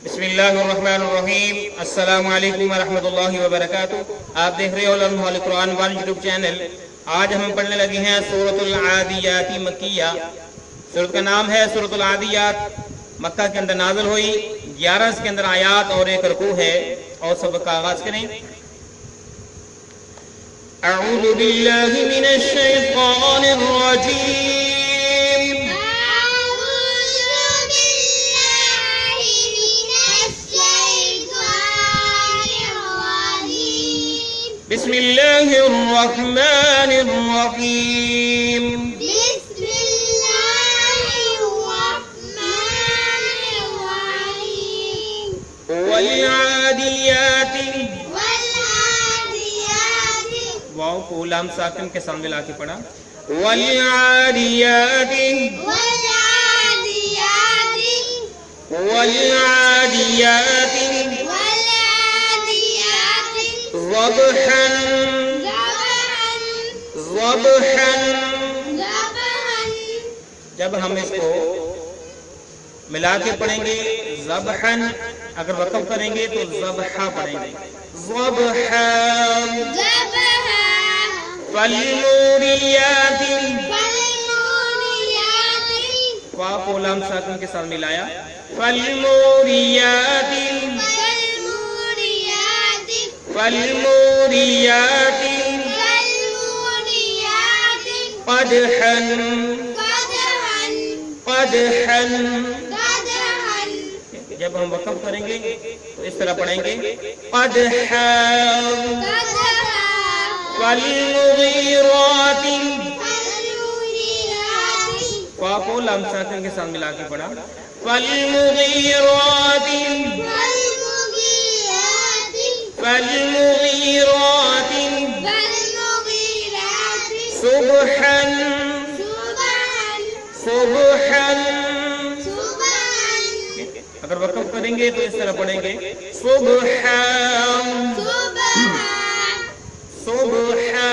بسم اللہ الرحمن الرحیم۔ السلام علیکم ورحمۃ اللہ وبرکاتہ۔ آپ دیکھ رہے ہو لمحہ قرآن وان یوٹیوب چینل۔ آج ہم پڑھنے لگے ہیں سورۃ العادیات مکیہ۔ سورۃ کا نام ہے سورۃ العادیات، مکہ کے اندر نازل ہوئی، 11 اس کے اندر آیات اور ایک رکوع ہے۔ اور سبق کا آغاز کریں۔ اعوذ باللہ من الشیطان الرجیم۔ بسم اللہ الرحمن الرحیم۔ بسم اللہ الرحمن الرحیم۔ والعادیات، والعادیات، واو کو لام ساکن کے سامنے لا کے پڑھا۔ والعادیات، والعادیات، والعادیات ضبحا، ضبحا۔ جب ہم اس کو ملا کے پڑھیں گے ذبحا، اگر وقف کریں گے تو ذبحا پڑھیں گے۔ ذبحا، فالموریات، واو کو لام ساکن کے ساتھ ملایا۔ فالموریات، فالموریات قدحا، قدحا۔ جب ہم وقف کریں گے تو اس طرح پڑھیں گے قدحا، فالمغیرات، واو کو لام ساکن کے ساتھ ملا کے پڑھا۔ فالمغیرات، فالمغیرات صبحا، صبحا۔ اگر وقف کریں گے تو اس طرح پڑھیں گے صبحا، صبحا۔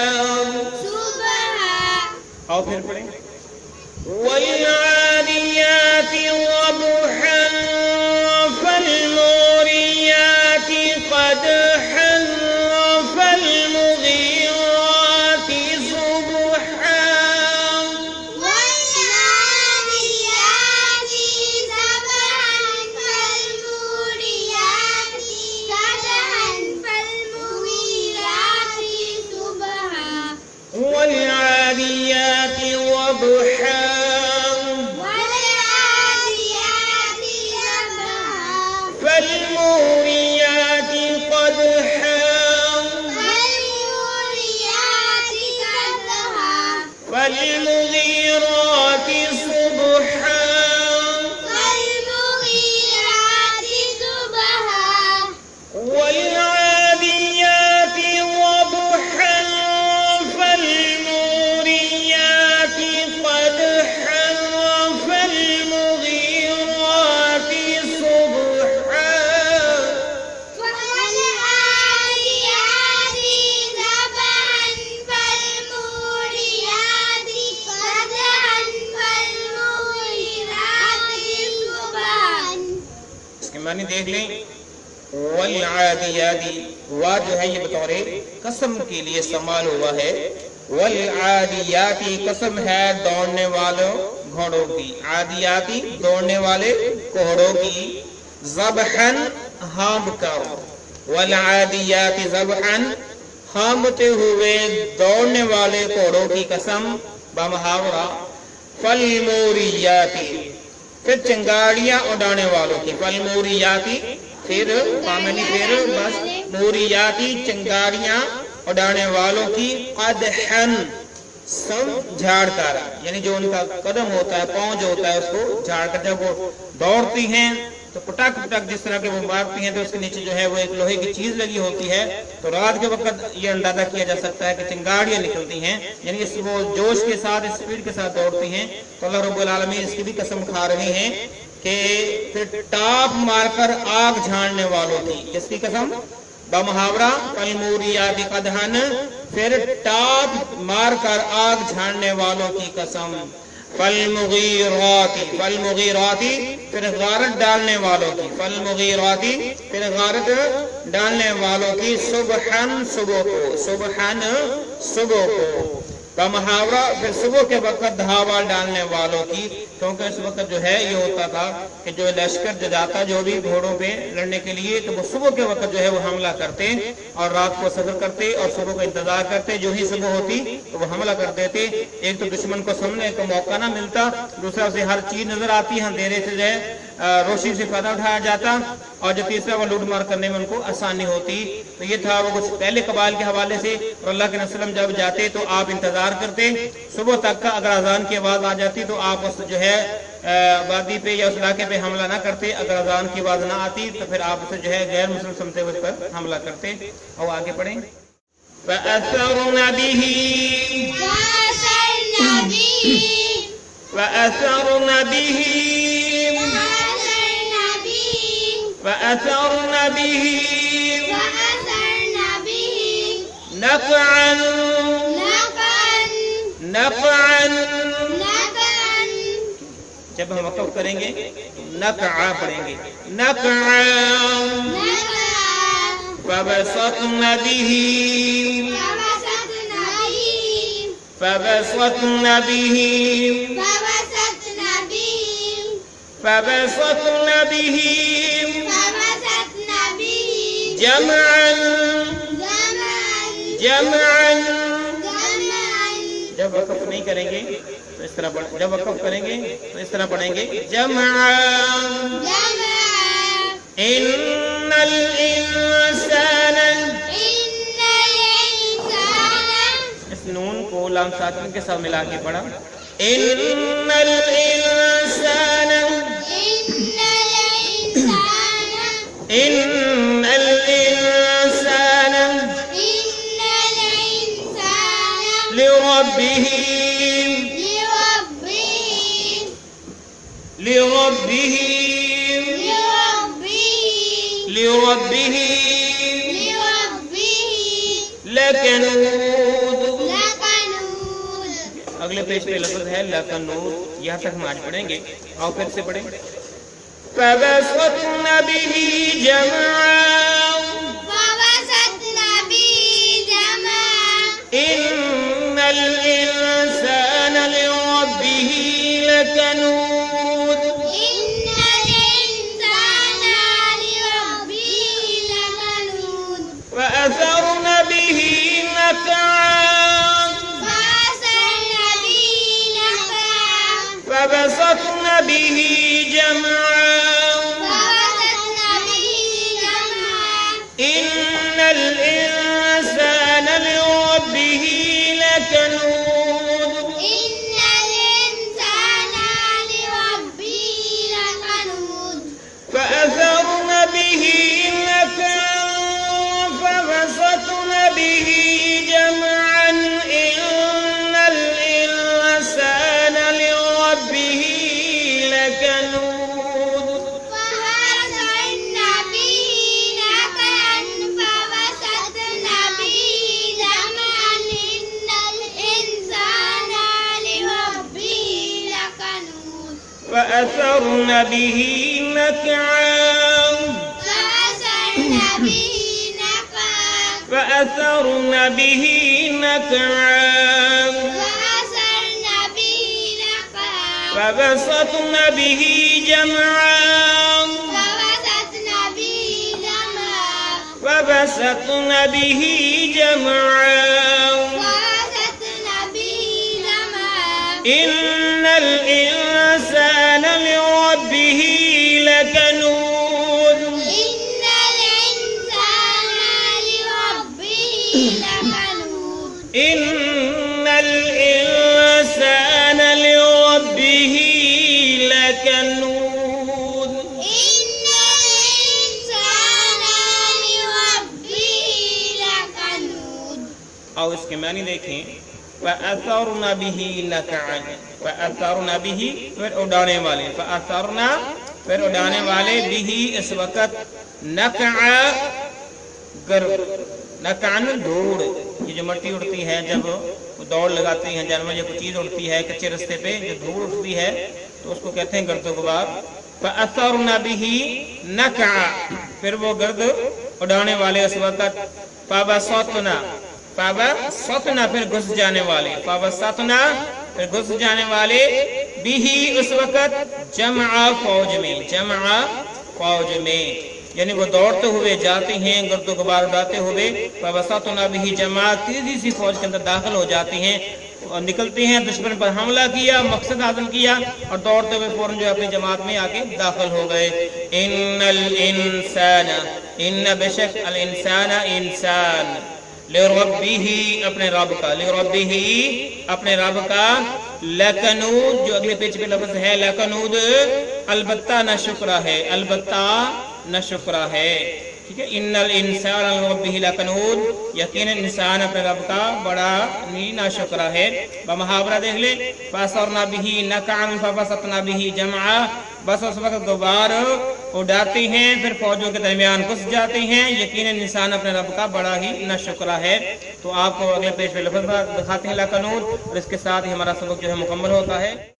اور پھر پڑھیں والعادیات ضبحا، فالموریات قدحا، فالمغیرات صبحا۔ والعادیات ضبحا، فالموریات قدحا، فالمغیرات صبحا۔ والعادیات ضبحا، فالموريات قدحا، فالمغيرات صبحا، والعاديات ضبحا، فالموريات قدحا، فالمغيرات صبحا۔ اس کے معنی دیکھ لیں۔ والعادیات، وا جو ہے یہ بطور قسم کے لیے استعمال ہوا ہے۔ والعادیات قسم ہے دوڑنے والوں گھوڑوں کی، عادیاتی دوڑنے والے گھوڑوں کی، ذبحاً ہانپ کر، والعادیات ذبحاً ہانپتے ہوئے دوڑنے والے گھوڑوں کی قسم، بمحاورہ فالموریات، پھر چنگاڑیاں اڑانے والوں کی، فالموریاتی، پھر بس موریاتی چنگاڑیاں اڑانے والوں کی، قدحاً سم جھاڑ کر، یعنی جو ان کا قدم ہوتا ہے، پاؤں جو ہوتا ہے اس کو جھاڑ کر، جب وہ دوڑتی ہیں تو پٹک پٹک جس طرح کے وہ مارتی ہیں تو اس کے نیچے جو ہے وہ ایک لوہے کی چیز لگی ہوتی ہے، تو رات کے وقت یہ اندازہ کیا جا سکتا ہے کہ چنگاڑیاں نکلتی ہیں، یعنی اس وہ جوش کے ساتھ، اسپیڈ کے ساتھ دوڑتی ہیں۔ تو اللہ رب العالمین اس کی بھی قسم کھا رہے ہیں کہ پھر ٹاپ مار کر آگ جھاڑنے والوں کی، کس کی قسم؟ بمحاورہ فالموریات قدحاً، پھر ٹاپ مار کر آگ جھاڑنے والوں کی قسم۔ फलमुगीराती, फलमुगीराती फिर गारत डालने वालों की, फलमुगीराती फिर गारत डालने वालों की, सुबहन सुबह को, सुबहन सुबह को का मुहावरा, फिर सुबह के वक्त धावा डालने वालों की, क्योंकि इस वक्त जो है ये होता था कि जो लश्कर जो जाता जो भी घोड़ों पे लड़ने के लिए, तो वो सुबह के वक्त जो है वो हमला करते और रात को सफर करते और सुबह का इंतजार करते। जो ही सुबह होती तो वो हमला कर देते। एक तो दुश्मन को सामने का मौका ना मिलता, दूसरा उसे हर चीज नजर आती, अंधेरे से जो है रोशनी से फायदा उठाया जाता, और जो तीसरा वो लूट मार करने में उनको आसानी होती। तो ये था वो कुछ पहले कबाल के हवाले से। और अल्लाह के नबी जब जाते तो आप इंतजार करते सुबह तक का, अगर अजान की आवाज आ जाती तो आप उस जो है वादी पे या उस इलाके पे हमला ना करते, अगर अजान की आवाज ना आती तो फिर आप उसे जो है गैर मुस्लिम समझते हुए उस पर हमला करते। और आगे पढ़ें, फअसरना बिही फअसरना बिही فأثرن به نقعا نقعا, जब हम वक़्फ़ करेंगे नक़आ पढ़ेंगे, नक़आ फबसतन बिही फबसतन बिही फबसतन बिही जमअन जमअन। जब वक़्फ़ नहीं करेंगे तो इस तरह, जब वक़्फ़ करेंगे तो इस तरह पढ़ेंगे, जमअन इन्नल इंसान, इस नून को लाम साकिन के साथ मिला के पढ़ा, इन्नल इंसान इन्नल इंसान लिरब्बिही लिरब्बिही लिरब्बिही लकनूद। अगले पेज पे लफ्ज़ है लकनूद, यहाँ तक हम आज पढ़ेंगे। और फिर से पढ़ें, فبسطن به جمعا إن الإنسان لربه لكنود وأثرن به نقعا فبسطن به جمعا إن الإنسان لربه لكنود فأثرن به نقعا فبسطن به جمعا إن الإنسان لربه لكنود فأثرن به نقعا فأثرن به نقعا فبسطن به جمعا فبسطن به جمعا إن الإنسان لربه لكنود إن الإنسان لربه لكنود और इसके मानी देखें, फअसरना बिही नक़अन, फअसरना बिही फिर उड़ाने वाले, फअसरना फिर उड़ाने वाले, बिही इस वक्त, नक़अ नकान धूड़, ये जो मट्टी उड़ती है जब दौड़ लगाती हैं जानवर या कोई चीज़ उड़ती है कच्चे रास्ते पे, जो धूड़ उड़ती है तो उसको कहते हैं गर्द गुबार। फअसरना बिही नका, फिर वो गर्द उड़ाने वाले उस वक्त फबसतना, फबसतना फिर घुस जाने वाले, फबसतना फिर घुस जाने वाले, बिही उस वक्त जमा फौज में, जमा फौज में, यानी वो दौड़ते हुए जाते हैं गर्द गुबार उड़ाते हुए, फबसतना बिही जमा, तेजी सी फौज के अंदर दाखिल हो जाती हैं और निकलते हैं, दुश्मन पर हमला किया, मकसद हासिल किया और दौड़ते हुए फौरन जो अपनी जमात में आके दाखिल हो गए। इन्नल इंसाना, इन्न बेशक अल इंसाना इंसान, लिरब्बिही अपने रब का, लिरब्बिही अपने रब का, लकनूद जो अगले पेज पे लफ्ज है लकनूद, अलबत्ता न शुक्रा है, अलबत्ता न शुक्रा है। ठीक है, इन्नल इंसान लिरब्बिही लकनूद, यकीनन इंसान अपने रब का बड़ा नाशुक्रा है। मुहावरा देख ले, फअसरना बिही नकअन फबसतना बिही जमआ, बस उस वक्त गुबार उड़ाते हैं फिर फौजों के दरमियान घुस जाते हैं, यकीनन इंसान अपने रब का बड़ा ही नाशुक्रा है। तो आपको अगले पेज पे लफ्ज दिखाते हैं लकनूद, और इसके साथ ही हमारा सबक जो है मुकम्मल होता है।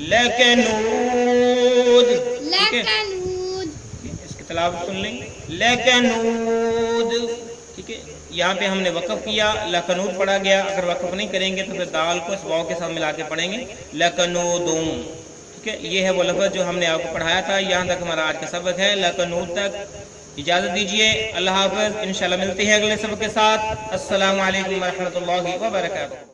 लकनूद, ठीक है, इसकी तलावत सुन लें, लकनूद, ठीक है, यहाँ पे हमने वक़फ़ किया, लकनूद पढ़ा गया। अगर वक़फ़ नहीं करेंगे तो फिर दाल को इस वाव के साथ मिला के पढ़ेंगे, लकनूदुम। ठीक है, ये है वो लफ्ज़ जो हमने आपको पढ़ाया था। यहाँ तक हमारा आज का सबक है, लकनूद तक। इजाज़त दीजिए, अल्लाह हाफ़िज़, इंशाअल्लाह मिलते हैं अगले सबक के साथ। अस्सलामु अलैकुम व रहमतुल्लाहि व बरकातुहू।